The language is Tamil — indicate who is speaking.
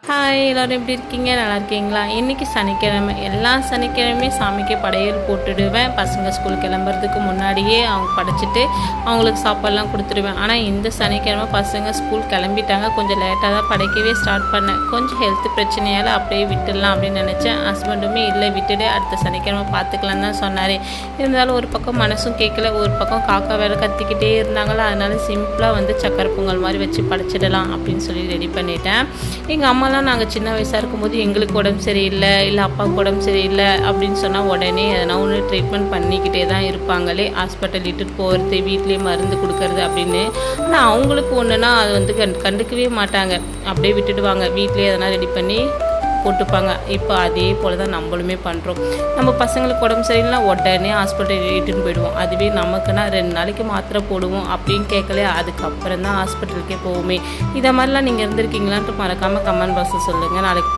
Speaker 1: ஹாய் எல்லோரும் எப்படி இருக்கீங்க? நல்லா இருக்கீங்களா? இன்றைக்கி சனிக்கிழமை. எல்லா சனிக்கிழமையும் சாமிக்கு படையல் போட்டுடுவேன். பசங்க ஸ்கூல் கிளம்புறதுக்கு முன்னாடியே அவங்க படைச்சிட்டு அவங்களுக்கு சாப்பாடெலாம் கொடுத்துடுவேன். ஆனால் இந்த சனிக்கிழமை பசங்க ஸ்கூல் கிளம்பிட்டாங்க. கொஞ்சம் லேட்டாக தான் படைக்கவே ஸ்டார்ட் பண்ணேன். கொஞ்சம் ஹெல்த் பிரச்சனையால் அப்படியே விட்டுடலாம் அப்படின்னு நினச்சேன். ஹஸ்பண்டுமே இல்லை விட்டுடு, அடுத்த சனிக்கிழமை பார்த்துக்கலாம் தான் சொன்னார். இருந்தாலும் ஒரு பக்கம் மனசும் கேட்கல, ஒரு பக்கம் காக்கா வேலை கத்திக்கிட்டே இருந்தாங்களா, அதனால சிம்பிளாக சக்கரை பொங்கல் மாதிரி வச்சு படைச்சிடலாம் அப்படின்னு சொல்லி ரெடி பண்ணிட்டேன். எங்கள் அம்மாலாம் நாங்கள் சின்ன வயசாக இருக்கும்போது எங்களுக்கு உடம்பு சரியில்லை, இல்லை அப்பாவுக்கு உடம்பு சரியில்லை அப்படின்னு சொன்னால் உடனே எதனா ஒன்று ட்ரீட்மெண்ட் பண்ணிக்கிட்டே தான் இருப்பாங்களே. ஹாஸ்பிட்டல் இட்டுட்டு போகிறது, வீட்லேயே மருந்து கொடுக்கறது அப்படின்னு. ஆனால் அவங்களுக்கு ஒன்றுனா அது கண்டுக்கவே மாட்டாங்க, அப்படியே விட்டுடுவாங்க. வீட்லேயே எதனா ரெடி பண்ணி போட்டுப்பாங்க. இப்போ அதே போல் தான் நம்மளுமே பண்ணுறோம். நம்ம பசங்களுக்கு உடம்பு சரியில்லைனா உடனே ஹாஸ்பிட்டல் இட்டுன்னு போயிடுவோம். அதுவே நமக்குன்னா 2 நாளைக்கு மாத்திரை போடுவோம் அப்படின்னு கேட்கலையே, அதுக்கப்புறம் தான் ஹாஸ்பிட்டலுக்கே போவோமே. இதை மாதிரிலாம் நீங்கள் இருந்திருக்கீங்களான்ட்டு மறக்காமல் கமெண்ட் பாக்ஸில் சொல்லுங்கள். நாளைக்கு